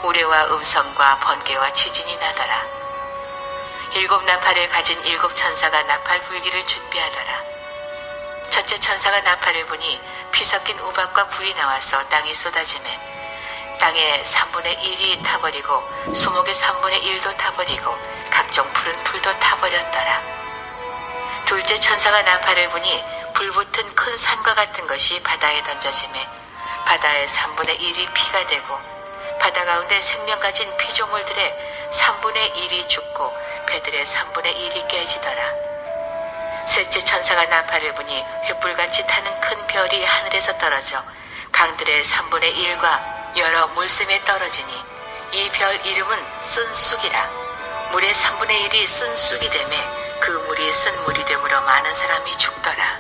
우레와 음성과 번개와 지진이 나더라. 7 나팔을 가진 7 천사가 나팔 불기를 준비하더라. 첫째 천사가 나팔을 부니 피 섞인 우박과 불이 나와서 땅에 쏟아지매 땅의 3분의 1이 타버리고 수목의 3분의 1도 타버리고 각종 푸른 풀도 타버렸더라. 둘째 천사가 나팔을 부니 불붙은 큰 산과 같은 것이 바다에 던져지매 바다의 3분의 1이 피가 되고 바다 가운데 생명 가진 피조물들의 3분의 1이 죽고 배들의 3분의 1이 깨지더라. 셋째 천사가 나팔을 부니 횃불같이 타는 큰 별이 하늘에서 떨어져 강들의 3분의 1과 여러 물샘에 떨어지니 이 별 이름은 쓴 쑥이라. 물의 3분의 1이 쓴 쑥이 되매 그 물이 쓴 물이 되므로 많은 사람이 죽더라.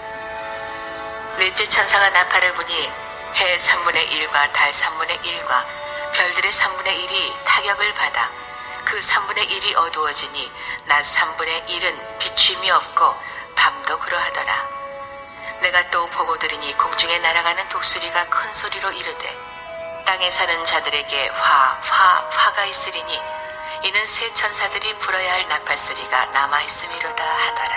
넷째 천사가 나팔을 부니 해 3분의 1과 달 3분의 1과 별들의 3분의 1이 타격을 받아 그 3분의 1이 어두워지니 낮 3분의 1은 비춤이 없고 밤도 그러하더라. 내가 또 보고 들으니 공중에 날아가는 독수리가 큰 소리로 이르되 땅에 사는 자들에게 화가 있으리니 이는 새 천사들이 불어야 할 나팔 소리가 남아있음이로다 하더라.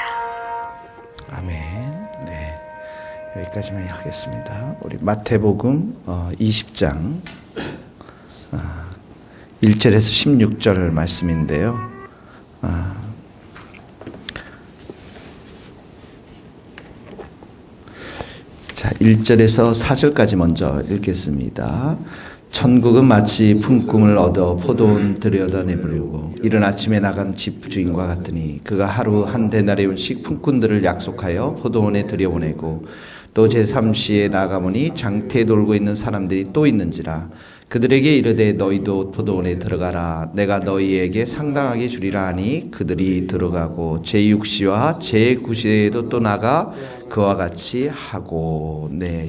아멘. 네, 여기까지만 하겠습니다. 우리 마태복음 20장 1절에서 16절 말씀인데요. 자, 1절에서 4절까지 먼저 읽겠습니다. 천국은 마치 품꿈을 얻어 포도원 들여다내버리고 이른 아침에 나간 집주인과 같으니 그가 하루 한 데나리온씩 품꾼들을 약속하여 포도원에 들여보내고 또 제3시에 나가보니 장태에 놀고 있는 사람들이 또 있는지라. 그들에게 이르되 너희도 포도원에 들어가라. 내가 너희에게 상당하게 주리라 하니 그들이 들어가고 제6시와 제9시에도 또 나가 그와 같이 하고. 네,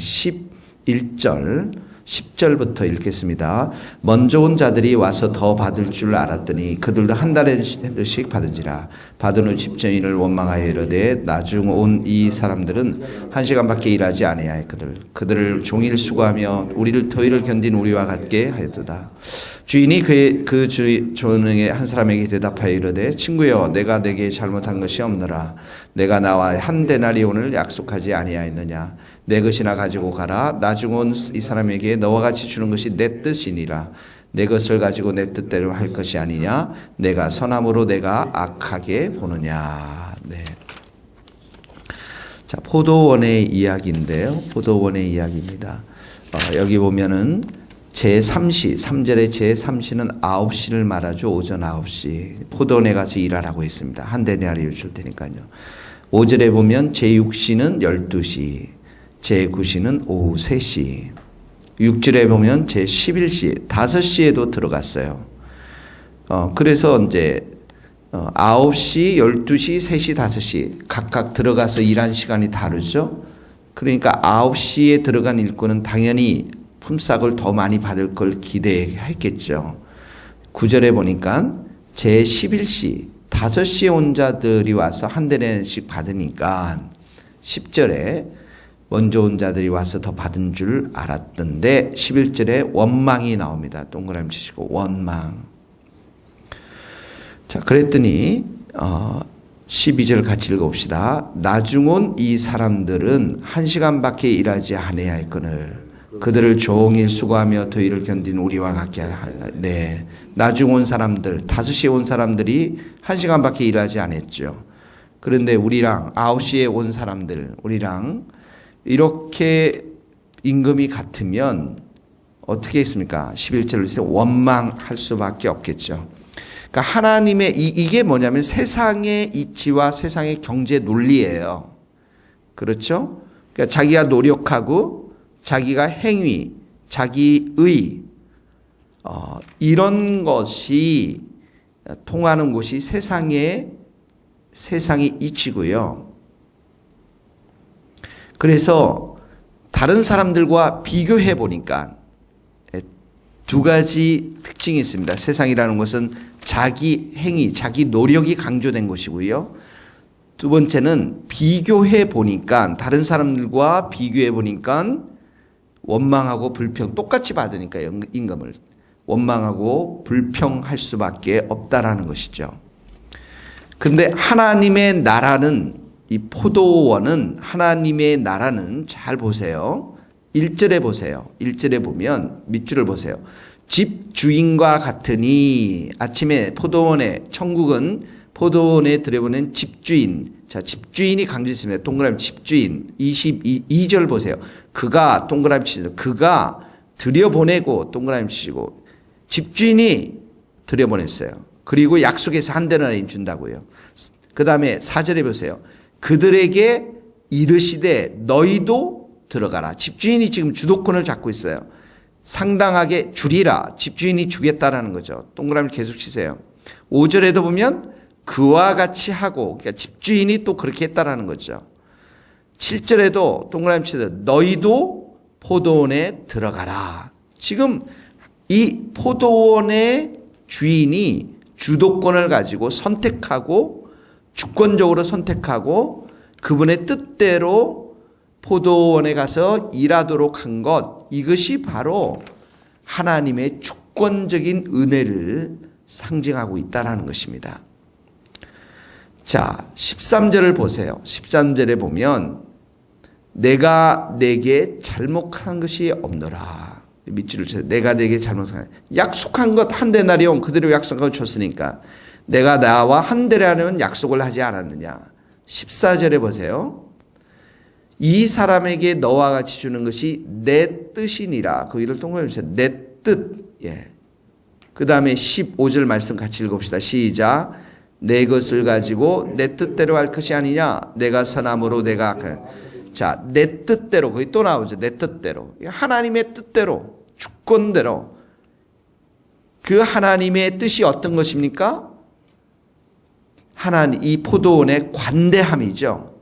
10절부터 읽겠습니다. 먼저 온 자들이 와서 더 받을 줄 알았더니 그들도 한 달씩 받은지라. 받은 후 집주인을 원망하여 이르되 나중 온 이 사람들은 1시간밖에 일하지 아니하였거늘 그들을 종일 수고하며 우리를 더위를 견딘 우리와 같게 하였도다. 주인이 그 종의 한 사람에게 대답하여 이르되 친구여 내가 내게 잘못한 것이 없노라. 내가 나와 한 데나리온을 약속하지 아니하였느냐. 내 것이나 가지고 가라. 나중 온 이 사람에게 너와 같이 주는 것이 내 뜻이니라. 내 것을 가지고 내 뜻대로 할 것이 아니냐. 내가 선함으로 내가 악하게 보느냐. 네. 자, 포도원의 이야기인데요. 포도원의 이야기입니다. 여기 보면은 제3시, 3절의 제3시는 9시를 말하죠. 오전 9시. 포도원에 가서 일하라고 했습니다. 한 데나리온을 줄 테니까요. 5절에 보면 제6시는 12시, 제9시는 오후 3시, 6절에 보면 제11시, 5시에도 들어갔어요. 그래서 이제 9시, 12시, 3시, 5시 각각 들어가서 일한 시간이 다르죠. 그러니까 9시에 들어간 일꾼은 당연히 품삯을 더 많이 받을 걸 기대했겠죠. 9절에 보니까 제11시, 5시에 온 자들이 와서 한 대씩 받으니까 10절에 먼저 온 자들이 와서 더 받은 줄 알았던데 11절에 원망이 나옵니다. 동그라미 치시고 원망. 자, 그랬더니 12절 같이 읽어봅시다. 나중 온 이 사람들은 1시간밖에 일하지 아니하였거늘 그들을 종일 수고하며 더위를 견딘 우리와 같게 하라. 네, 나중 온 사람들, 5시에 온 사람들이 1시간밖에 일하지 않았죠. 그런데 우리랑 9시에 온 사람들, 우리랑 이렇게 임금이 같으면 어떻게 했습니까? 11절에서 원망할 수밖에 없겠죠. 그러니까 하나님의 이게 뭐냐면 세상의 이치와 세상의 경제 논리예요. 그렇죠? 그러니까 자기가 노력하고 자기가 행위, 자기의 이런 것이 통하는 곳이 세상의 이치고요. 그래서 다른 사람들과 비교해 보니까 두 가지 특징이 있습니다. 세상이라는 것은 자기 행위, 자기 노력이 강조된 것이고요. 두 번째는 비교해 보니까 다른 사람들과 비교해 보니까 원망하고 불평 똑같이 받으니까 임금을 원망하고 불평할 수밖에 없다라는 것이죠. 근데 하나님의 나라는, 이 포도원은, 하나님의 나라는, 잘 보세요. 1절에 보세요. 1절에 보면 밑줄을 보세요. 집 주인과 같으니, 아침에 포도원에, 천국은 포도원에 들여보낸 집주인. 자, 집주인이 강조했습니다. 동그라미 집주인. 22절 보세요. 그가, 동그라미 치시죠. 그가 들여보내고, 동그라미 치시고, 집주인이 들여보냈어요. 그리고 약속해서 한 데나리 준다고요. 그 다음에 4절에 보세요. 그들에게 이르시되 너희도 들어가라. 집주인이 지금 주도권을 잡고 있어요. 상당하게 주리라. 집주인이 주겠다라는 거죠. 동그라미 계속 치세요. 5절에도 보면 그와 같이 하고, 그러니까 집주인이 또 그렇게 했다라는 거죠. 7절에도 동그라미 치세요. 너희도 포도원에 들어가라. 지금 이 포도원의 주인이 주도권을 가지고 선택하고, 주권적으로 선택하고, 그분의 뜻대로 포도원에 가서 일하도록 한 것, 이것이 바로 하나님의 주권적인 은혜를 상징하고 있다는 것입니다. 자, 13절을 보세요. 13절에 보면 내가 내게 잘못한 것이 없노라. 밑줄을 쳐요. 내가 내게 잘못한, 약속한 것 한 데나리온 그대로 약속하고 줬으니까 내가 나와 한 데나리온 약속을 하지 않았느냐. 14절에 보세요. 이 사람에게 너와 같이 주는 것이 내 뜻이니라. 거기를 동그라미 주세요. 내 뜻. 예. 그 다음에 15절 말씀 같이 읽읍시다. 시작. 내 것을 가지고 내 뜻대로 할 것이 아니냐. 내가 선함으로 내가 악한. 자, 내 뜻대로. 거기 또 나오죠. 내 뜻대로. 하나님의 뜻대로, 주권대로. 그 하나님의 뜻이 어떤 것입니까? 하나님, 이 포도원의 관대함이죠.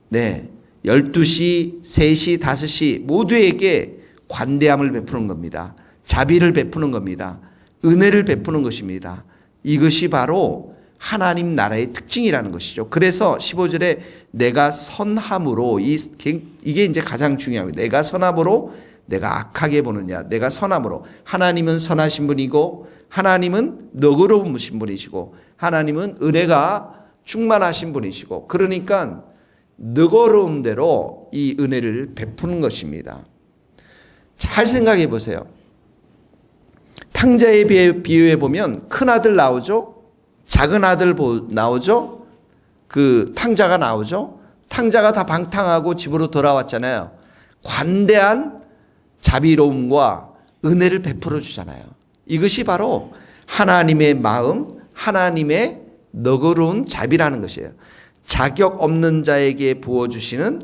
네. 12시, 3시, 5시 모두에게 관대함을 베푸는 겁니다. 자비를 베푸는 겁니다. 은혜를 베푸는 것입니다. 이것이 바로 하나님 나라의 특징이라는 것이죠. 그래서 15절에 내가 선함으로, 이게 이제 가장 중요합니다. 내가 선함으로 내가 악하게 보느냐. 내가 선함으로. 하나님은 선하신 분이고, 하나님은 너그러우신 분이시고, 하나님은 은혜가 충만하신 분이시고, 그러니까 너그러운 대로 이 은혜를 베푸는 것입니다. 잘 생각해 보세요. 탕자에 비유해 보면 큰 아들 나오죠? 작은 아들 나오죠? 그 탕자가 나오죠? 탕자가 다 방탕하고 집으로 돌아왔잖아요. 관대한 자비로움과 은혜를 베풀어 주잖아요. 이것이 바로 하나님의 마음, 하나님의 너그러운 자비라는 것이에요. 자격 없는 자에게 부어주시는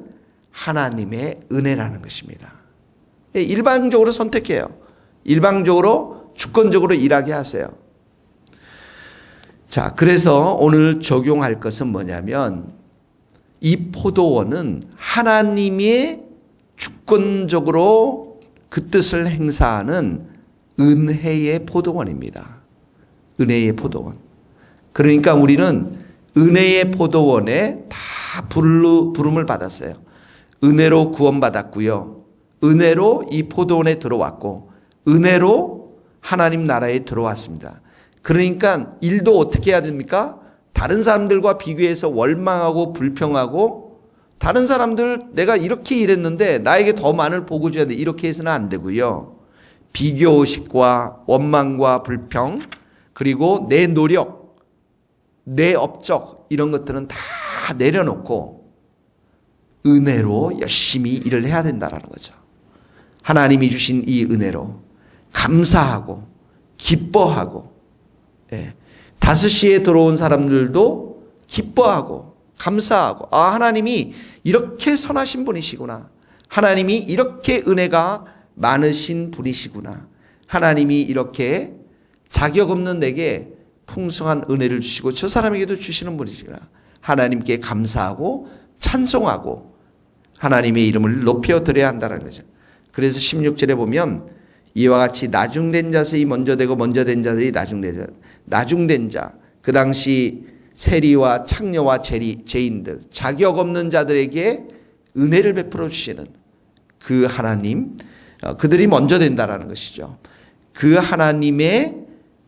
하나님의 은혜라는 것입니다. 일방적으로 선택해요. 일방적으로 주권적으로 일하게 하세요. 자, 그래서 오늘 적용할 것은 뭐냐면 이 포도원은 하나님의 주권적으로 그 뜻을 행사하는 은혜의 포도원입니다. 은혜의 포도원. 그러니까 우리는 은혜의 포도원에 다 부름을 받았어요. 은혜로 구원받았고요. 은혜로 이 포도원에 들어왔고, 은혜로 하나님 나라에 들어왔습니다. 그러니까 일도 어떻게 해야 됩니까? 다른 사람들과 비교해서 원망하고 불평하고, 다른 사람들 내가 이렇게 일했는데 나에게 더 많은 복을 줘야 돼, 이렇게 해서는 안 되고요. 비교의식과 원망과 불평, 그리고 내 노력, 내 업적, 이런 것들은 다 내려놓고 은혜로 열심히 일을 해야 된다는 거죠. 하나님이 주신 이 은혜로 감사하고 기뻐하고, 5시에 들어온 사람들도 기뻐하고 감사하고, 아, 하나님이 이렇게 선하신 분이시구나. 하나님이 이렇게 은혜가 많으신 분이시구나. 하나님이 이렇게 자격 없는 내게 풍성한 은혜를 주시고 저 사람에게도 주시는 분이시구나. 하나님께 감사하고 찬송하고 하나님의 이름을 높여 드려야 한다는 거죠. 그래서 16절에 보면 이와 같이 나중된 자들이 먼저 되고 먼저 된 자들이 나중된 자. 나중된 자, 그 당시 세리와 창녀와 죄인들, 자격 없는 자들에게 은혜를 베풀어 주시는 그 하나님, 그들이 먼저 된다라는 것이죠. 그 하나님의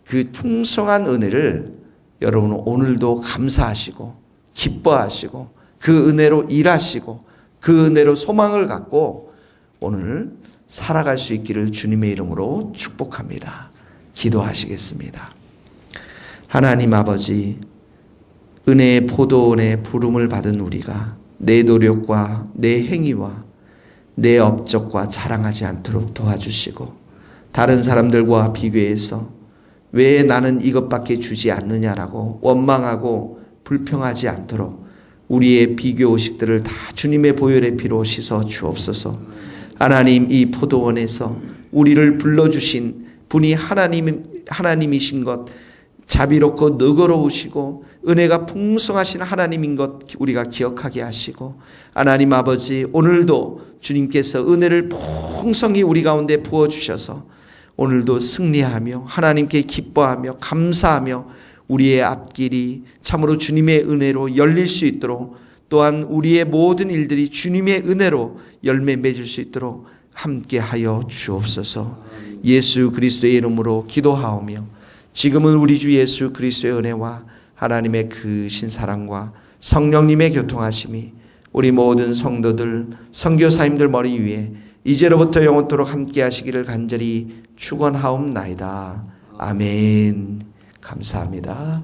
그 풍성한 은혜를 여러분 오늘도 감사하시고 기뻐하시고 그 은혜로 일하시고 그 은혜로 소망을 갖고 오늘 살아갈 수 있기를 주님의 이름으로 축복합니다. 기도하시겠습니다. 하나님 아버지, 은혜의 포도원의 부름을 받은 우리가 내 노력과 내 행위와 내 업적과 자랑하지 않도록 도와주시고 다른 사람들과 비교해서 왜 나는 이것밖에 주지 않느냐라고 원망하고 불평하지 않도록 우리의 비교의식들을 다 주님의 보혈의 피로 씻어 주옵소서. 하나님, 이 포도원에서 우리를 불러주신 분이 하나님이신 것, 자비롭고 너그러우시고 은혜가 풍성하신 하나님인 것 우리가 기억하게 하시고, 하나님 아버지, 오늘도 주님께서 은혜를 풍성히 우리 가운데 부어주셔서 오늘도 승리하며 하나님께 기뻐하며 감사하며 우리의 앞길이 참으로 주님의 은혜로 열릴 수 있도록, 또한 우리의 모든 일들이 주님의 은혜로 열매 맺을 수 있도록 함께하여 주옵소서. 예수 그리스도의 이름으로 기도하오며 지금은 우리 주 예수 그리스도의 은혜와 하나님의 크신 사랑과 성령님의 교통하심이 우리 모든 성도들, 선교사님들 머리 위에 이제로부터 영원토록 함께 하시기를 간절히 축원하옵나이다. 아멘. 감사합니다.